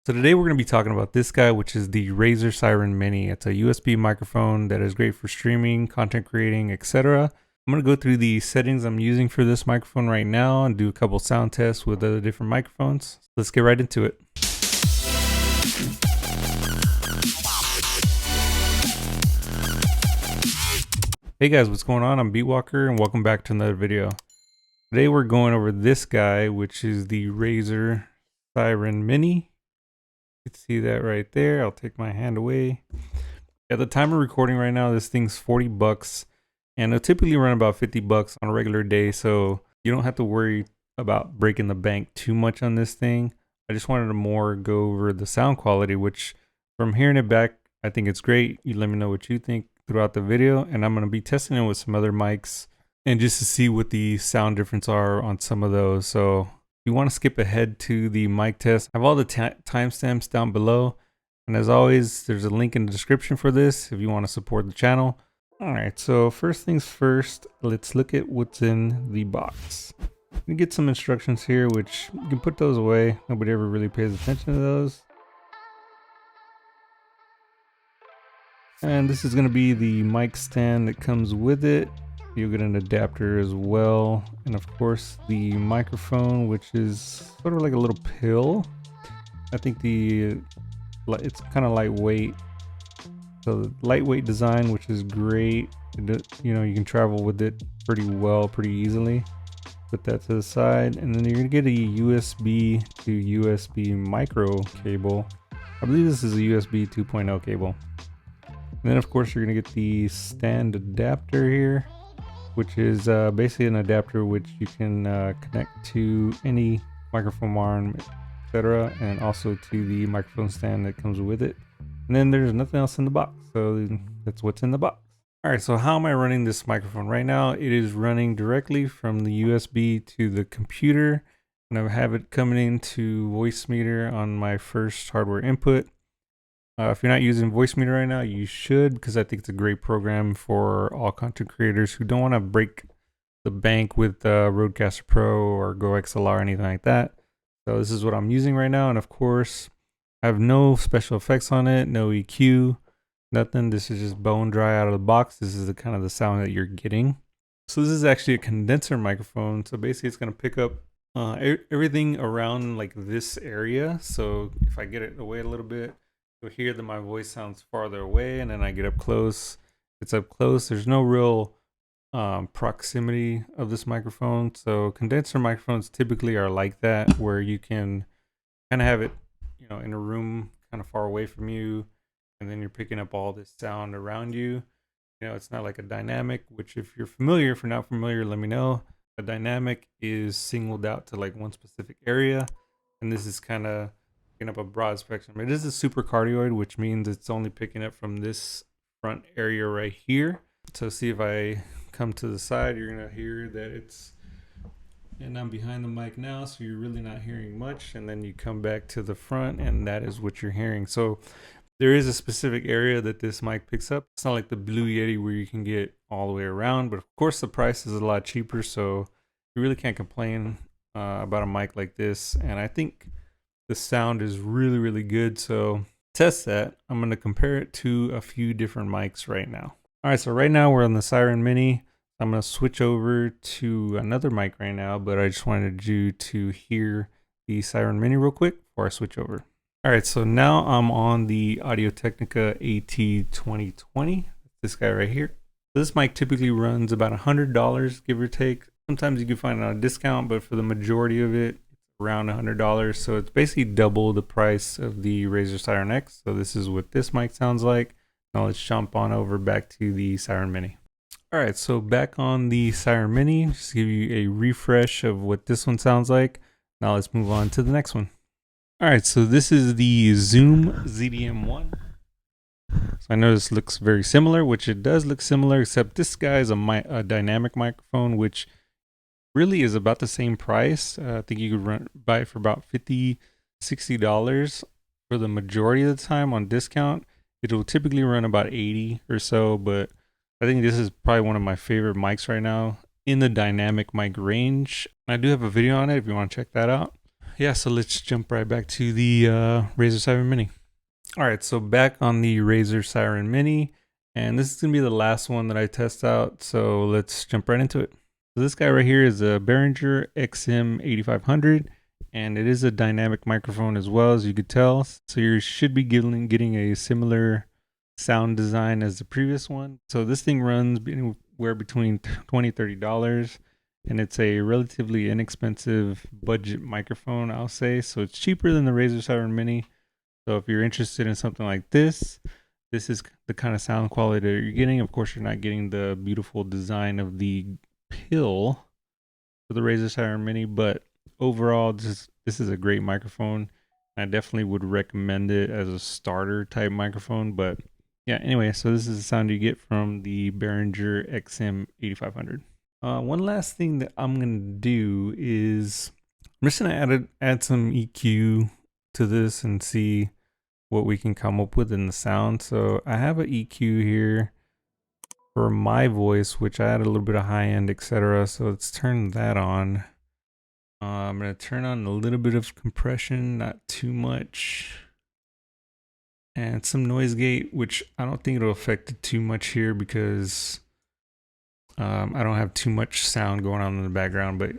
So today we're going to be talking about this guy, which is the Razer Seiren Mini. It's a USB microphone that is great for streaming, content creating, etc. I'm going to go through the settings I'm using for this microphone right now and do a couple sound tests with other different microphones. Let's get right into it. Hey guys, what's going on? I'm Beatwalker and welcome back to another video. Today we're going over this guy, which is the Razer Seiren Mini. You can see that right there. I'll take my hand away. At the time of recording right now, this thing's 40 bucks and it'll typically run about 50 bucks on a regular day. So you don't have to worry about breaking the bank too much on this thing. I just wanted to more go over the sound quality, which from hearing it back, I think it's great. You let me know what you think throughout the video, and I'm going to be testing it with some other mics and just to see what the sound difference are on some of those. So if you want to skip ahead to the mic test, I have all the timestamps down below. And as always, there's a link in the description for this if you want to support the channel. All right, so first things first, let's look at what's in the box. You get some instructions here, which you can put those away. Nobody ever really pays attention to those. And this is going to be the mic stand that comes with it. You'll get an adapter as well, and of course the microphone, which is sort of like a little pill. I think it's kind of lightweight, so the lightweight design, which is great. You know, you can travel with it pretty well, pretty easily. Put that to the side, and then you're gonna get a USB to USB micro cable. I believe this is a USB 2.0 cable. And then of course you're gonna get the stand adapter here, which is basically an adapter which you can connect to any microphone arm, etc., and also to the microphone stand that comes with it. And then there's nothing else in the box, so that's what's in the box. All right, so how am I running this microphone right now? It is running directly from the USB to the computer, and I have it coming into Voicemeeter on my first hardware input. If you're not using Voicemeeter right now, you should, because I think it's a great program for all content creators who don't want to break the bank with Rodecaster Pro or Go XLR or anything like that. So this is what I'm using right now, and of course, I have no special effects on it, no EQ, nothing. This is just bone dry out of the box. This is the kind of the sound that you're getting. So this is actually a condenser microphone. So basically, it's going to pick up everything around like this area. So if I get it away a little bit, you'll hear that my voice sounds farther away, and then I get up close. It's up close. There's no real proximity of this microphone. So condenser microphones typically are like that, where you can kind of have it, you know, in a room kind of far away from you, and then you're picking up all this sound around you. You know, it's not like a dynamic, which if you're familiar, if you're not familiar, let me know. A dynamic is singled out to like one specific area, and this is kind of picking up a broad spectrum. It is a supercardioid, which means it's only picking up from this front area right here. So see, if I come to the side, you're gonna hear that it's, and I'm behind the mic now, so you're really not hearing much. And then you come back to the front, and that is what you're hearing. So there is a specific area that this mic picks up. It's not like the Blue Yeti where you can get all the way around, but of course the price is a lot cheaper, so you really can't complain about a mic like this. And I think the sound is really, really good. So to test that, I'm going to compare it to a few different mics right now. All right, so right now we're on the Seiren Mini. I'm going to switch over to another mic right now, but I just wanted you to hear the Seiren Mini real quick before I switch over. All right, so now I'm on the Audio Technica AT2020, this guy right here. This mic typically runs about $100, give or take. Sometimes you can find it on a discount, but for the majority of it, around $100. So it's basically double the price of the Razer Seiren X. So this is what this mic sounds like. Now let's jump on over back to the Seiren Mini. All right, so back on the Seiren Mini, just to give you a refresh of what this one sounds like. Now let's move on to the next one. All right, so this is the Zoom ZDM1. So I know this looks very similar, which it does look similar, except this guy is a dynamic microphone, which really is about the same price. I think you could buy it for about $50–$60 for the majority of the time on discount. It will typically run about 80 or so, but I think this is probably one of my favorite mics right now in the dynamic mic range. I do have a video on it if you want to check that out. yeah, so let's jump right back to the Razer Seiren Mini. All right, so back on the Razer Seiren Mini, and this is gonna be the last one that I test out. So let's jump right into it. So this guy right here is a Behringer XM 8500, and it is a dynamic microphone as well, as you could tell. So you should be getting a similar sound design as the previous one. So this thing runs anywhere between $20-$30, and it's a relatively inexpensive budget microphone, I'll say. So it's cheaper than the Razer Seiren Mini. So if you're interested in something like this is the kind of sound quality that you're getting. Of course, you're not getting the beautiful design of the pill for the Razer Seiren Mini, but overall, this is a great microphone. I definitely would recommend it as a starter type microphone. But yeah, anyway, so this is the sound you get from the Behringer XM 8500. One last thing that I'm gonna do is I'm just gonna add some EQ to this and see what we can come up with in the sound. So I have an EQ here for my voice, which I added a little bit of high end, etc. So let's turn that on. I'm gonna turn on a little bit of compression, not too much, and some noise gate, which I don't think it'll affect it too much here because I don't have too much sound going on in the background. But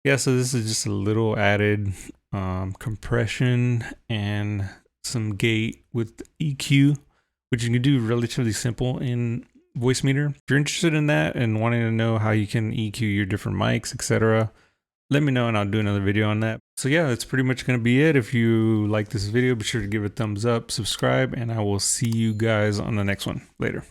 yeah, so this is just a little added compression and some gate with EQ, which you can do relatively simple in Voicemeeter. If you're interested in that and wanting to know how you can EQ your different mics, etc., let me know and I'll do another video on that. So yeah, that's pretty much going to be it. If you like this video, be sure to give it a thumbs up, subscribe, and I will see you guys on the next one. Later.